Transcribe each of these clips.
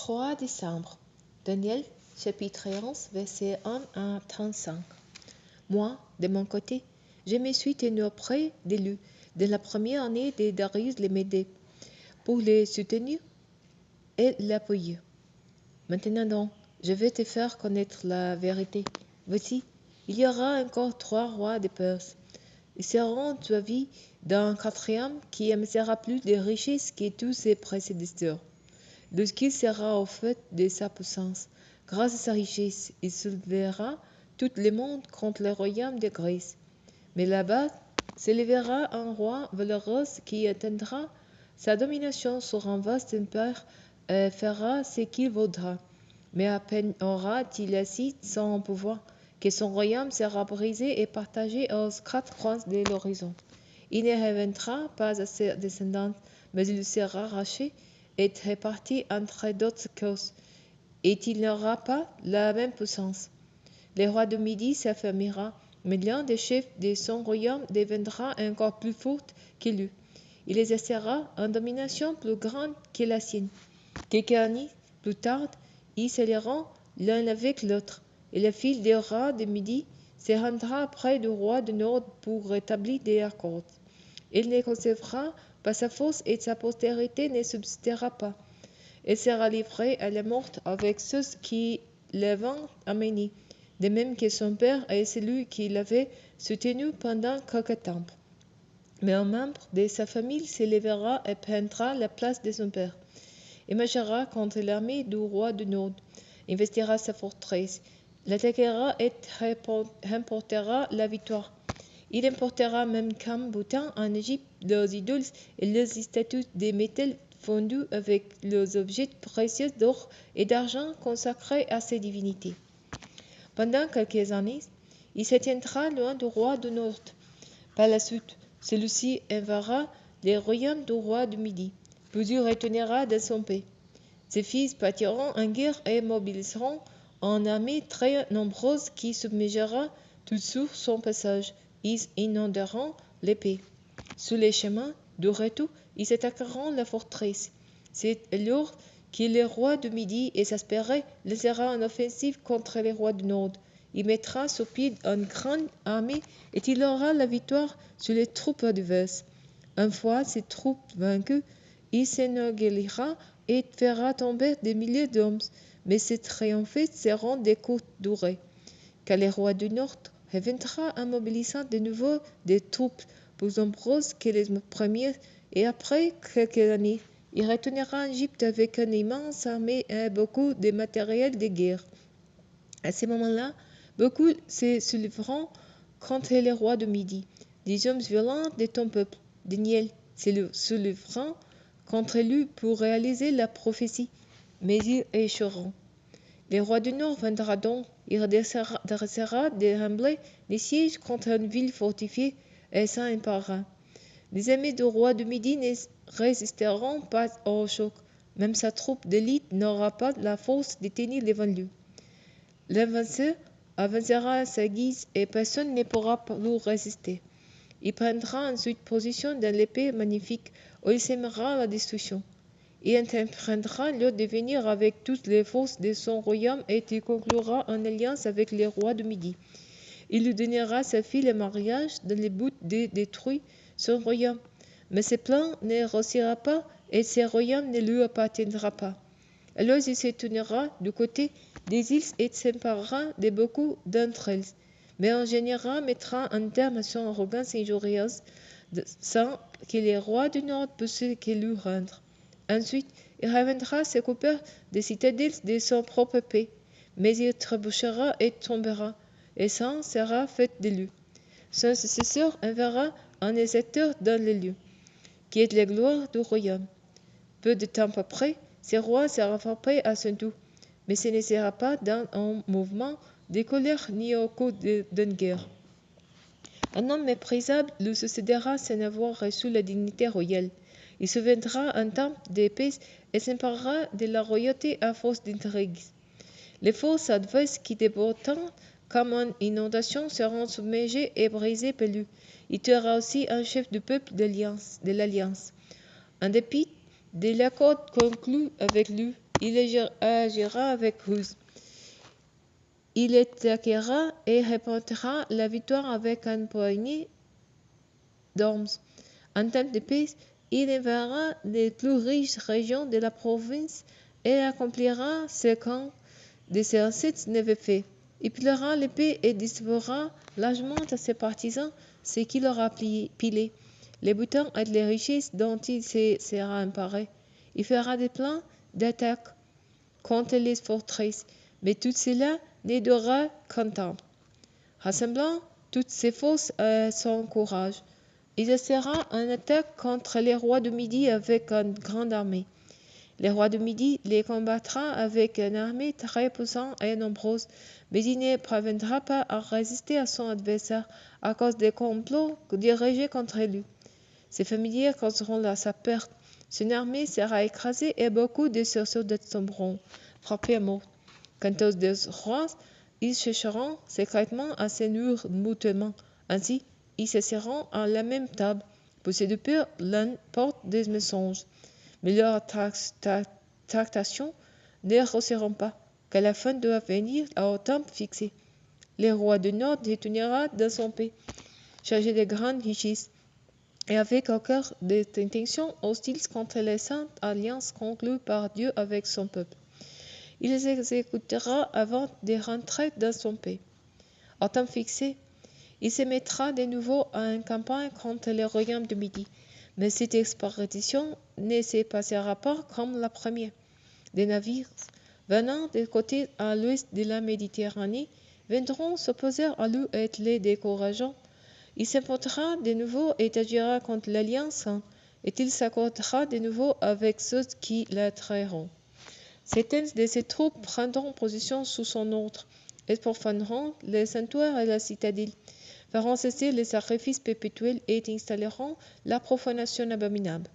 3 décembre. Daniel, chapitre 11, versets 1 à 35. Moi, de mon côté, je me suis tenu auprès d'élus de la première année de Darius le Médée pour les soutenir et l'appuyer. Maintenant donc, je vais te faire connaître la vérité. Voici, il y aura encore 3 rois de Perse. Ils seront suivis d'un quatrième qui amassera plus de richesses que tous ses prédécesseurs. Lorsqu'il sera au fait de sa puissance, grâce à sa richesse, il soulèvera tout le monde contre le royaume de Grèce. Mais là-bas s'élèvera un roi valeureux qui étendra sa domination sur un vaste empire et fera ce qu'il voudra. Mais à peine aura-t-il assis son pouvoir que son royaume sera brisé et partagé aux 4 coins de l'horizon. Il ne reviendra pas à ses descendants, mais il sera racheté et réparti entre d'autres causes, et il n'aura pas la même puissance. Le roi de Midi s'affirmera, mais l'un des chefs de son royaume deviendra encore plus fort que lui. Il exercera une domination plus grande que la sienne. Quelques années plus tard, ils s'allieront l'un avec l'autre, et le fils du roi de Midi se rendra près du roi du Nord pour rétablir des accords. Il ne conservera pas sa force et sa postérité ne subsistera pas. Il sera livré à la mort avec ceux qui l'avaient amené, de même que son père et celui qui l'avait soutenu pendant quelque temps. Mais un membre de sa famille s'élèvera et prendra la place de son père. Il marchera contre l'armée du roi du Nord, investira sa forteresse, l'attaquera et remportera la victoire. Il emportera même comme butin en Égypte leurs idoles et leurs statues de métal fondu avec leurs objets précieux d'or et d'argent consacrés à ses divinités. Pendant quelques années, il se tiendra loin du roi du Nord. Par la suite, celui-ci enverra les royaumes du roi du Midi, puis il retournera dans son pays. Ses fils partiront en guerre et mobiliseront une armée très nombreuse qui submergera tout sur son passage. Ils inonderont les pays. Sur les chemins du retour, ils attaqueront la forteresse. C'est alors que le roi du Midi, exaspéré, lancera une offensive contre les rois du Nord. Il mettra sur pied une grande armée et il aura la victoire sur les troupes adverses. Une fois ces troupes vaincues, il s'enorgueillira et fera tomber des milliers d'hommes, mais ces triomphes seront de courte durée, car le roi du Nord reviendra en mobilisant de nouveau des troupes plus nombreuses que les premières, et après quelques années, il retournera en Égypte avec une immense armée et beaucoup de matériel de guerre. À ce moment-là, beaucoup se soulèveront contre le roi de Midi. Des hommes violents de ton peuple, Daniel, se soulèveront contre lui pour réaliser la prophétie, mais ils échoueront. Le roi du Nord viendra donc, il dressera des remblais, des sièges contre une ville fortifiée et s'en emparera. Les armées du roi du Midi ne résisteront pas au choc, même sa troupe d'élite n'aura pas la force de tenir devant lui. L'invainqueur avancera à sa guise et personne ne pourra lui résister. Il prendra ensuite position dans l'épée magnifique où il sèmera la destruction. Il entreprendra alors de venir avec toutes les forces de son royaume et il conclura une alliance avec les rois du Midi. Il lui donnera sa fille en mariage dans le but de détruire son royaume. Mais ce plan ne réussira pas et ce royaume ne lui appartiendra pas. Alors il se tournera du côté des îles et s'emparera de beaucoup d'entre elles. Mais en général mettra un terme à son arrogance injurieuse sans que les rois du Nord puissent que lui rendre. Ensuite, il reviendra se couper des citadelles de son propre pays, mais il trébuchera et tombera, et sang sera fait de lui. Son successeur enverra un exacteur dans le lieu, qui est la gloire du royaume. Peu de temps après, ce roi sera frappé à son tour, mais ce ne sera pas dans un mouvement de colère ni au cours d'une guerre. Un homme méprisable lui succédera sans avoir reçu la dignité royale. Il se vendra un temps d'épée et s'emparera de la royauté à force d'intrigues. Les forces adverses qui débordant comme une inondation seront submergées et brisées par lui. Il tuera aussi un chef du peuple de l'Alliance. En dépit de l'accord conclu avec lui, il agira avec ruse. Il attaquera et répondra la victoire avec une poignée d'armes. En temps de paix, il invadera les plus riches régions de la province et accomplira ce qu'un de ses ancêtres n'avait fait. Il pilera l'épée et distribuera largement à ses partisans ce qu'il aura pilé, les boutons et les richesses dont il se sera emparé. Il fera des plans d'attaque contre les forteresses, mais tout cela ne durera qu'un temps. Rassemblant toutes ses forces à son courage, il essaiera une attaque contre les rois de Midi avec une grande armée. Les rois de Midi les combattra avec une armée très puissante et nombreuse, mais il ne parviendra pas à résister à son adversaire à cause des complots dirigés contre lui. Ses familiers causeront sa perte. Son armée sera écrasée et beaucoup de ses soldats tomberont, frappés à mort. Quant aux deux rois, ils chercheront secrètement à s'unir mutuellement. Ainsi, ils s'asseront à la même table. Pour ces deux peurs, l'un porte des mensonges. Mais leurs tractations ne réussiront pas, car la fin doit venir au temps fixé. Le roi du Nord détournera dans son pays, chargé de grandes richesses, et avec au cœur des intentions hostiles contre les saintes alliances conclues par Dieu avec son peuple. Il les exécutera avant de rentrer dans son pays. Au temps fixé, il se mettra de nouveau en campagne contre le royaume de Midi. Mais cette expédition ne se passera pas comme la première. Des navires venant des côtés à l'ouest de la Méditerranée viendront s'opposer à lui et les décourageant. Il s'importera de nouveau et agira contre l'Alliance, et il s'accordera de nouveau avec ceux qui la trairont. Certaines de ses troupes prendront position sous son ordre, et profaneront les sanctuaires et la citadelle, feront cesser les sacrifices perpétuels et installeront la profanation abominable.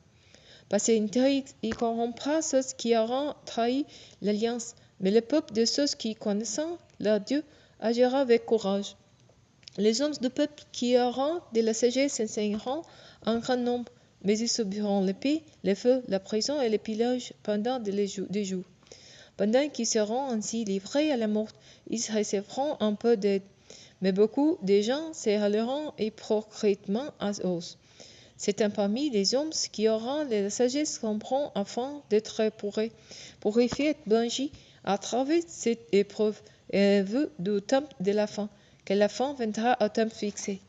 Par ses intrigues, il corrompra ceux qui auront trahi l'alliance, mais le peuple de ceux qui, connaissant leur Dieu, agira avec courage. Les hommes du peuple qui auront de la sagesse enseigneront en grand nombre, mais ils subiront l'épée, le feu, la prison et le pillage pendant des jours. Pendant qu'ils seront ainsi livrés à la mort, ils recevront un peu d'aide, mais beaucoup de gens se rallieront hypocritement à eux. C'est un parmi les hommes qui auront la sagesse comprend afin d'être purifiés et blanchis à travers cette épreuve et vu du temps de la fin, que la fin viendra au temps fixé.